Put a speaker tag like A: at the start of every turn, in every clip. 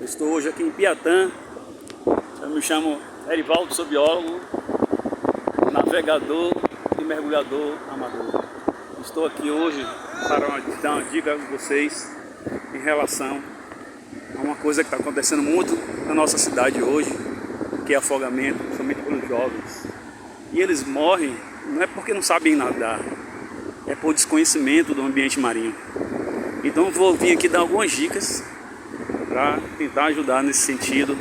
A: Estou hoje aqui em Piatã. Eu me chamo Erivaldo, sou biólogo, navegador e mergulhador amador. Estou aqui hoje para dar uma dica a vocês em relação a uma coisa que está acontecendo muito na nossa cidade hoje, que é afogamento, principalmente pelos jovens. E eles morrem não é porque não sabem nadar, é por desconhecimento do ambiente marinho. Então eu vou vir aqui dar algumas dicas para tentar ajudar nesse sentido,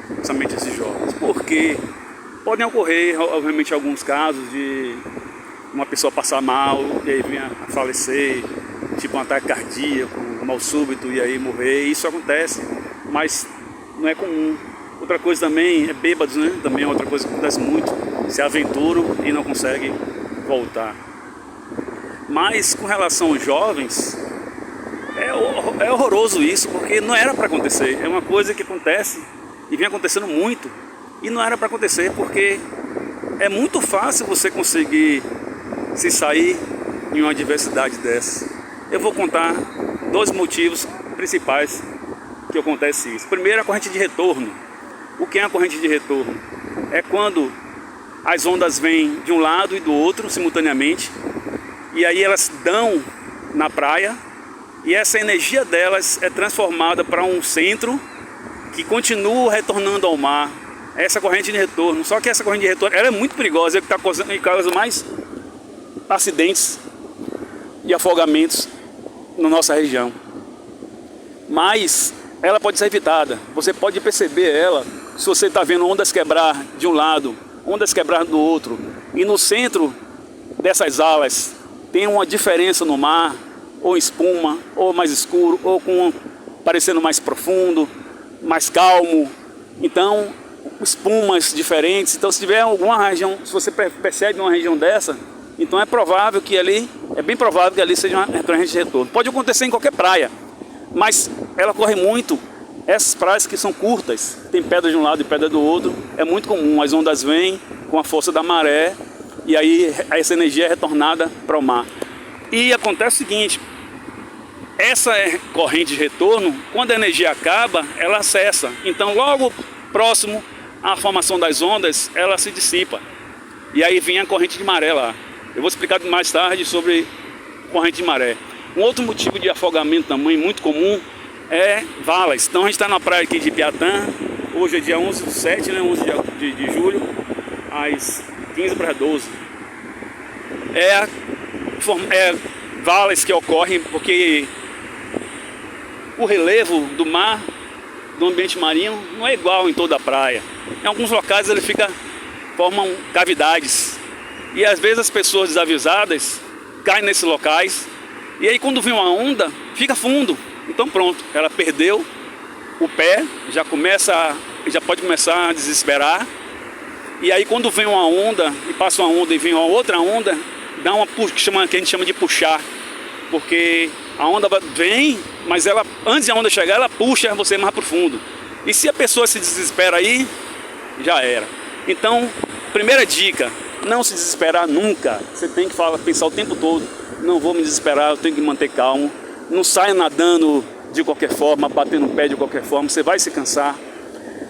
A: principalmente esses jovens. Porque podem ocorrer, obviamente, alguns casos de uma pessoa passar mal e aí vir a falecer, tipo um ataque cardíaco, um mal súbito e aí morrer. Isso acontece, mas não é comum. Outra coisa também é bêbados, né? Também é outra coisa que acontece muito. Se aventuram e não conseguem voltar. Mas com relação aos jovens, é horroroso isso, porque não era para acontecer. É uma coisa que acontece e vem acontecendo muito. E não era para acontecer, porque é muito fácil você conseguir se sair em uma adversidade dessa. Eu vou contar dois motivos principais que acontece isso. Primeiro, a corrente de retorno. O que é a corrente de retorno? É quando as ondas vêm de um lado e do outro simultaneamente, e aí elas dão na praia, e essa energia delas é transformada para um centro que continua retornando ao mar. Essa corrente de retorno. Só que essa corrente de retorno ela é muito perigosa, é que está causando mais acidentes e afogamentos na nossa região. Mas ela pode ser evitada. Você pode perceber ela se você está vendo ondas quebrar de um lado, ondas quebrar do outro, e no centro dessas alas tem uma diferença no mar, ou espuma, ou mais escuro, ou com parecendo mais profundo, mais calmo. Então, espumas diferentes. Então, se tiver alguma região, se você percebe uma região dessa, então é provável que ali, é bem provável que ali seja uma corrente de retorno. Pode acontecer em qualquer praia, mas ela ocorre muito. Essas praias que são curtas, tem pedra de um lado e pedra do outro, é muito comum. As ondas vêm com a força da maré e aí essa energia é retornada para o mar. E acontece o seguinte, essa corrente de retorno, quando a energia acaba, ela cessa. Então logo próximo à formação das ondas, ela se dissipa. E aí vem a corrente de maré lá. Eu vou explicar mais tarde sobre corrente de maré. Um outro motivo de afogamento também muito comum é valas. Então a gente está na praia aqui de Piatã, hoje é dia 11/7, né? 11 de julho, às 11:45. Valas que ocorrem porque o relevo do mar, do ambiente marinho, não é igual em toda a praia. Em alguns locais ele formam cavidades. E às vezes as pessoas desavisadas caem nesses locais. E aí quando vem uma onda, fica fundo. Então pronto, ela perdeu o pé, já pode começar a desesperar. E aí quando vem uma onda, e passa uma onda e vem uma outra onda, dá uma que a gente chama de puxar. Porque a onda vem, mas ela, antes da onda chegar, ela puxa você mais profundo. E se a pessoa se desespera aí, já era. Então, primeira dica, não se desesperar nunca. Você tem que pensar o tempo todo, não vou me desesperar, eu tenho que manter calmo. Não saia nadando de qualquer forma, batendo o pé de qualquer forma, você vai se cansar.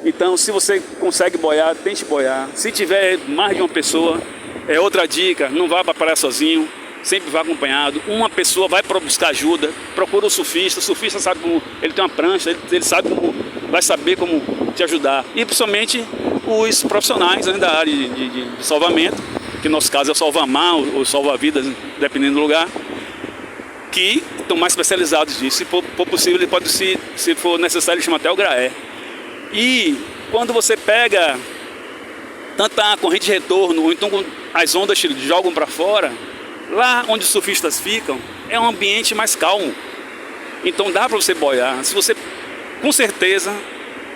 A: Então, se você consegue boiar, tente boiar. Se tiver mais de uma pessoa, é outra dica, não vá para a praia sozinho, sempre vá acompanhado. Uma pessoa vai para buscar ajuda, procura o surfista sabe como, ele tem uma prancha, ele sabe como, vai saber como te ajudar. E principalmente os profissionais, né, da área de salvamento, que no nosso caso é o salva-mar ou salva-vidas, dependendo do lugar, que estão mais especializados nisso. Se for possível, ele pode, se for necessário, ele chama até o GRAE. E quando você pega tanto a corrente de retorno, ou então as ondas te jogam para fora, lá onde os surfistas ficam, é um ambiente mais calmo. Então dá para você boiar. Com certeza,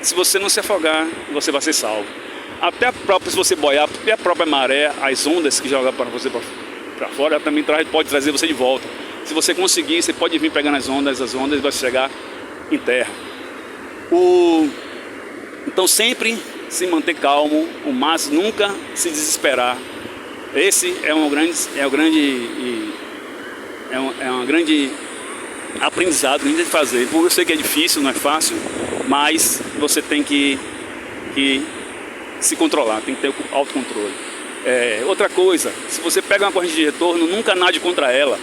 A: se você não se afogar, você vai ser salvo. Até se você boiar, até a própria maré, as ondas que jogam para você para fora, também pode trazer você de volta. Se você conseguir, você pode vir pegando as ondas vai chegar em terra. Então sempre se manter calmo, mas nunca se desesperar. Esse é uma grande aprendizado que a gente tem que fazer. Porque eu sei que é difícil, não é fácil, mas você tem que se controlar, tem que ter o autocontrole. Outra coisa, se você pega uma corrente de retorno, nunca nade contra ela.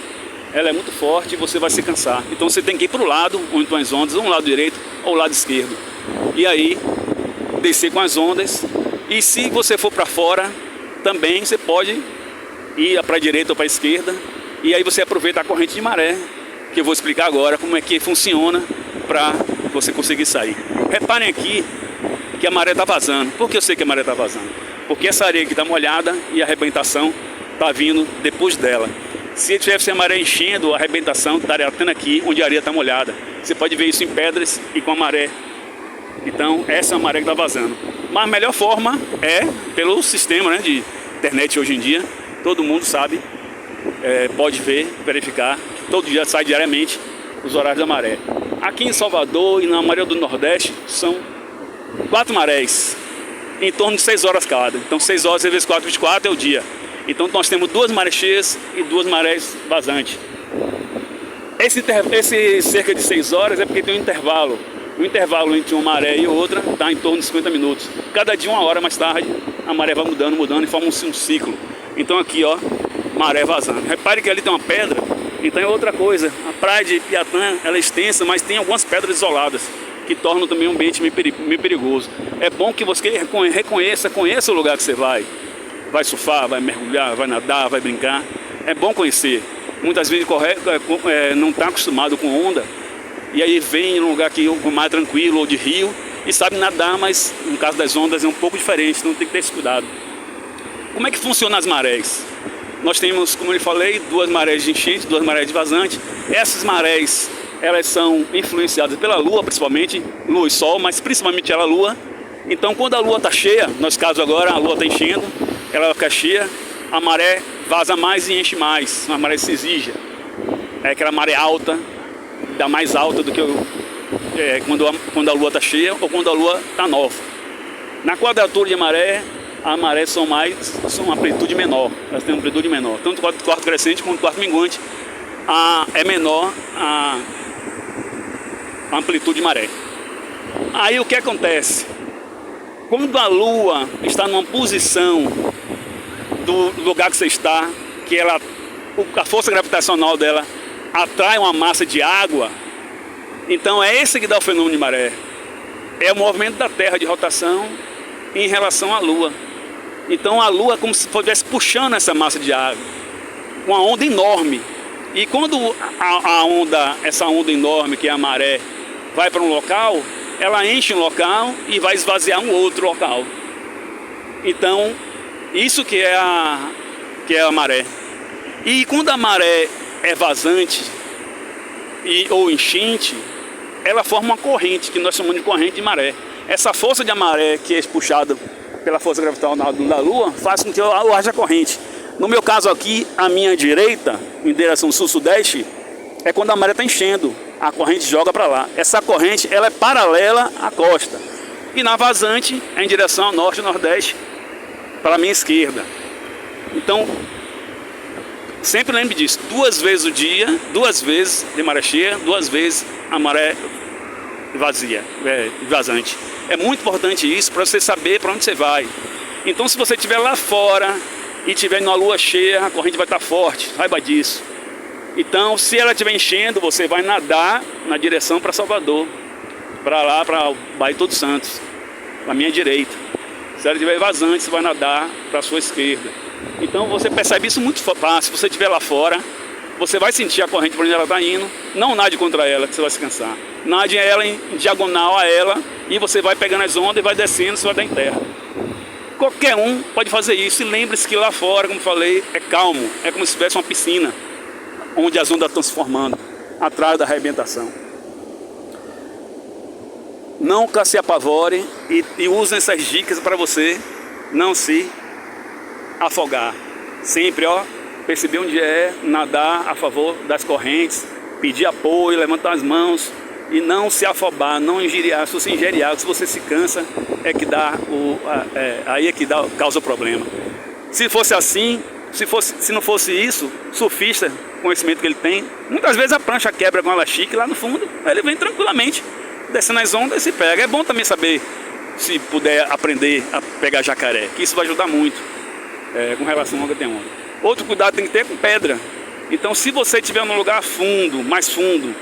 A: Ela é muito forte e você vai se cansar. Então você tem que ir para o lado onde estão as ondas, ou o lado direito ou o lado esquerdo. E aí, descer com as ondas. E se você for para fora, também você pode ir para a direita ou para a esquerda. E aí você aproveita a corrente de maré, que eu vou explicar agora como é que funciona para você conseguir sair. Reparem aqui que a maré está vazando. Por que eu sei que a maré está vazando? Porque essa areia aqui está molhada e a arrebentação está vindo depois dela. Se tivesse a maré enchendo, a arrebentação estaria tendo aqui onde a areia está molhada. Você pode ver isso em pedras e com a maré. Então essa é a maré que está vazando. Mas a melhor forma é pelo sistema, né, de internet hoje em dia. Todo mundo sabe, pode ver, verificar. Todo dia sai diariamente os horários da maré. Aqui em Salvador e na maré do Nordeste são 4 marés, em torno de 6 horas cada. Então 6 horas vezes 4, 24 é o dia. Então nós temos 2 marés cheias e 2 marés vazantes. Esse cerca de 6 horas é porque tem um intervalo. O intervalo entre uma maré e outra está em torno de 50 minutos. Cada dia, 1 hora mais tarde, a maré vai mudando e forma um ciclo. Então aqui, ó, maré vazando. Repare que ali tem uma pedra. Então é outra coisa. A praia de Piatã, ela é extensa, mas tem algumas pedras isoladas que tornam também o ambiente meio perigoso. É bom que você conheça o lugar que você vai. Vai surfar, vai mergulhar, vai nadar, vai brincar. É bom conhecer. Muitas vezes não está acostumado com onda. E aí vem num lugar que é mais tranquilo ou de rio e sabe nadar, mas no caso das ondas é um pouco diferente, então tem que ter esse cuidado. Como é que funcionam as marés? Nós temos, como eu falei, 2 marés de enchente, 2 marés de vazante. Essas marés, elas são influenciadas pela lua, principalmente, lua e sol, mas principalmente pela lua. Então quando a lua está cheia, no nosso caso agora a lua está enchendo, ela fica cheia, a maré vaza mais e enche mais, uma maré cinzija. É aquela maré alta, dá mais alta do que quando a lua está cheia ou quando a lua está nova. Na quadratura de maré, as marés são uma amplitude menor, elas têm uma amplitude menor. Tanto o quarto crescente quanto o quarto minguante é menor a amplitude de maré. Aí o que acontece? Quando a lua está numa posição do lugar que você está, que a força gravitacional dela atrai uma massa de água, então é esse que dá o fenômeno de maré. É o movimento da Terra de rotação em relação à Lua. Então a Lua é como se estivesse puxando essa massa de água, uma onda enorme. E quando essa onda enorme, que é a maré, vai para um local, ela enche um local e vai esvaziar um outro local. Então, isso que é a maré. E quando a maré é vazante ou enchente, ela forma uma corrente, que nós chamamos de corrente de maré. Essa força de maré, que é puxada pela força gravitacional da Lua, faz com que haja corrente. No meu caso aqui, a minha direita, em direção sul-sudeste, é quando a maré está enchendo. A corrente joga para lá. Essa corrente, ela é paralela à costa. E na vazante, é em direção ao norte e nordeste, para a minha esquerda. Então, sempre lembre disso. 2 vezes o dia, 2 vezes de maré cheia, 2 vezes a maré vazia, vazante. É muito importante isso para você saber para onde você vai. Então, se você estiver lá fora e estiver numa lua cheia, a corrente vai estar forte, saiba disso. Então, se ela estiver enchendo, você vai nadar na direção para Salvador, para lá, para o Baía de Todos Santos, para a minha direita. Se ela estiver vazante, você vai nadar para a sua esquerda. Então, você percebe isso muito fácil. Se você estiver lá fora, você vai sentir a corrente por onde ela está indo. Não nade contra ela, que você vai se cansar. Nade ela em diagonal a ela e você vai pegando as ondas e vai descendo, você vai dar em terra. Qualquer um pode fazer isso. E lembre-se que lá fora, como falei, é calmo. É como se tivesse uma piscina, onde as ondas estão se formando, atrás da arrebentação. Nunca se apavore e use essas dicas para você não se afogar. Sempre, ó, perceber onde é, nadar a favor das correntes, pedir apoio, levantar as mãos e não se afobar, não ingerir. Se você ingere água, se você se cansa, aí é que causa o problema. Se fosse assim, Se não fosse isso, surfista, conhecimento que ele tem, muitas vezes a prancha quebra com elastique lá no fundo, aí ele vem tranquilamente, descendo as ondas e se pega. É bom também saber, se puder aprender a pegar jacaré, que isso vai ajudar muito com relação ao onda tem onda. Outro cuidado tem que ter com pedra. Então se você estiver num lugar fundo, mais fundo,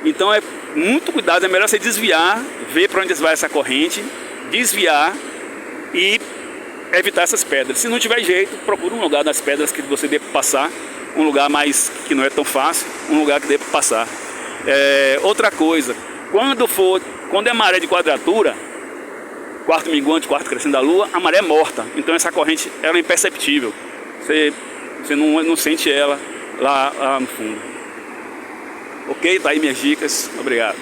A: então é muito cuidado, é melhor você desviar, ver para onde vai essa corrente, desviar e evitar essas pedras. Se não tiver jeito, procure um lugar das pedras que você dê para passar, um lugar mais que não é tão fácil, um lugar que dê para passar. Outra coisa, quando é maré de quadratura, quarto minguante, quarto crescendo da lua, a maré é morta, então essa corrente ela é imperceptível, você não sente ela lá no fundo. Ok? Tá aí minhas dicas, obrigado.